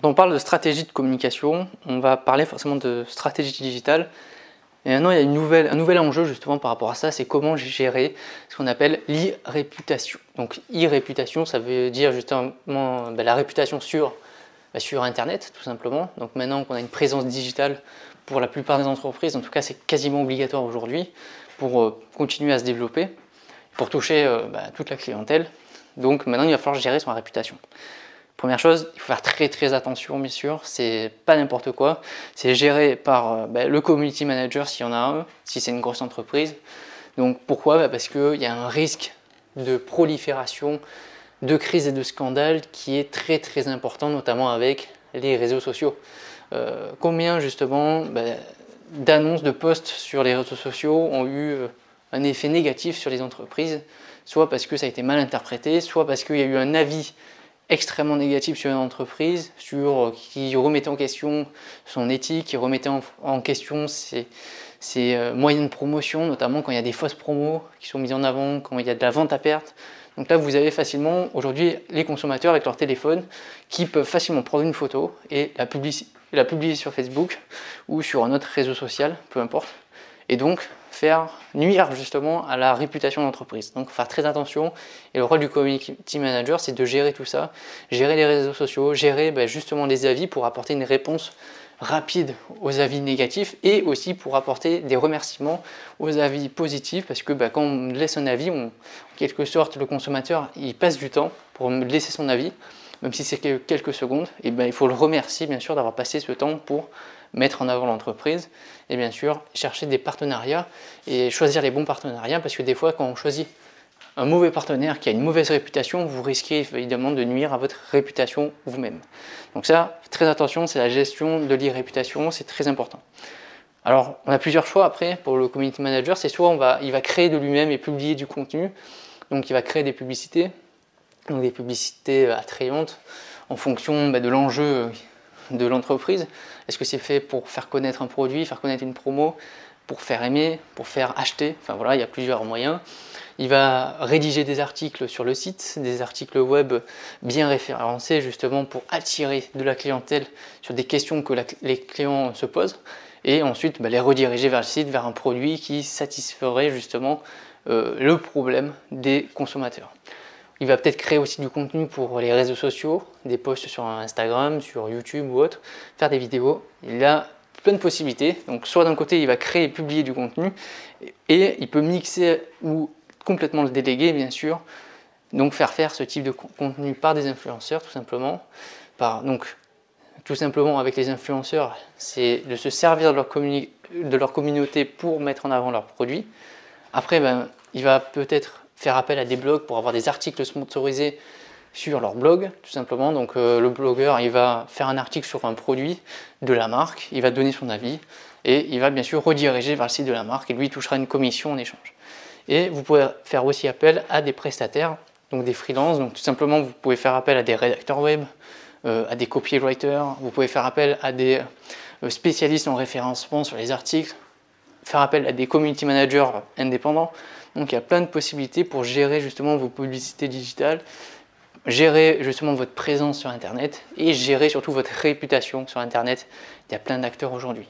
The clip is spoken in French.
Quand on parle de stratégie de communication, on va parler forcément de stratégie digitale. Et maintenant, il y a un nouvel enjeu justement par rapport à ça, c'est comment gérer ce qu'on appelle l'e-réputation. Donc e-réputation, ça veut dire justement la réputation sur Internet, tout simplement. Donc maintenant qu'on a une présence digitale pour la plupart des entreprises, en tout cas c'est quasiment obligatoire aujourd'hui pour continuer à se développer, pour toucher toute la clientèle. Donc maintenant, il va falloir gérer son réputation. Première chose, il faut faire très attention, bien sûr, c'est pas n'importe quoi, c'est géré par le community manager s'il y en a un, si c'est une grosse entreprise. Donc pourquoi? Parce qu'il y a un risque de prolifération, de crise et de scandale qui est très important, notamment avec les réseaux sociaux. Combien justement d'annonces, de posts sur les réseaux sociaux ont eu un effet négatif sur les entreprises, soit parce que ça a été mal interprété, soit parce qu'il y a eu un avis extrêmement négatif sur une entreprise, qui remettait en question son éthique, qui remettait en question ses moyens de promotion, notamment quand il y a des fausses promos qui sont mises en avant, quand il y a de la vente à perte. Donc là, vous avez facilement, aujourd'hui, les consommateurs avec leur téléphone qui peuvent facilement prendre une photo et la publier sur Facebook ou sur un autre réseau social, peu importe, et donc faire nuire justement à la réputation de l'entreprise. Donc faire très attention, et le rôle du community manager, c'est de gérer tout ça, gérer les réseaux sociaux, gérer justement les avis pour apporter une réponse rapide aux avis négatifs et aussi pour apporter des remerciements aux avis positifs, parce que quand on laisse un avis, en quelque sorte le consommateur il passe du temps pour laisser son avis, même si c'est quelques secondes, et il faut le remercier bien sûr d'avoir passé ce temps pour mettre en avant l'entreprise et bien sûr chercher des partenariats et choisir les bons partenariats, parce que des fois quand on choisit un mauvais partenaire qui a une mauvaise réputation, vous risquez évidemment de nuire à votre réputation vous-même. Donc ça, très attention, c'est la gestion de l'e-réputation, c'est très important. Alors on a plusieurs choix après pour le community manager, c'est soit il va créer de lui-même et publier du contenu, donc il va créer des publicités, donc des publicités attrayantes en fonction de l'enjeu de l'entreprise. Est-ce que c'est fait pour faire connaître un produit, faire connaître une promo, pour faire aimer, pour faire acheter? Enfin voilà, il y a plusieurs moyens. Il va rédiger des articles sur le site, des articles web bien référencés justement pour attirer de la clientèle sur des questions que les clients se posent, et ensuite les rediriger vers le site, vers un produit qui satisferait justement le problème des consommateurs. Il va peut-être créer aussi du contenu pour les réseaux sociaux, des posts sur Instagram, sur YouTube ou autre, faire des vidéos. Il a plein de possibilités. Donc soit d'un côté il va créer et publier du contenu, et il peut mixer ou complètement le déléguer bien sûr, donc faire ce type de contenu par des influenceurs tout simplement. Donc tout simplement avec les influenceurs, c'est de se servir de leur communauté pour mettre en avant leurs produits. Après il va peut-être faire appel à des blogs pour avoir des articles sponsorisés sur leur blog, tout simplement. Donc le blogueur, il va faire un article sur un produit de la marque, il va donner son avis, et il va bien sûr rediriger vers le site de la marque, et lui il touchera une commission en échange. Et vous pouvez faire aussi appel à des prestataires, donc des freelances. Donc tout simplement, vous pouvez faire appel à des rédacteurs web, à des copywriters, vous pouvez faire appel à des spécialistes en référencement sur les articles, faire appel à des community managers indépendants. Donc il y a plein de possibilités pour gérer justement vos publicités digitales, gérer justement votre présence sur Internet et gérer surtout votre réputation sur Internet. Il y a plein d'acteurs aujourd'hui.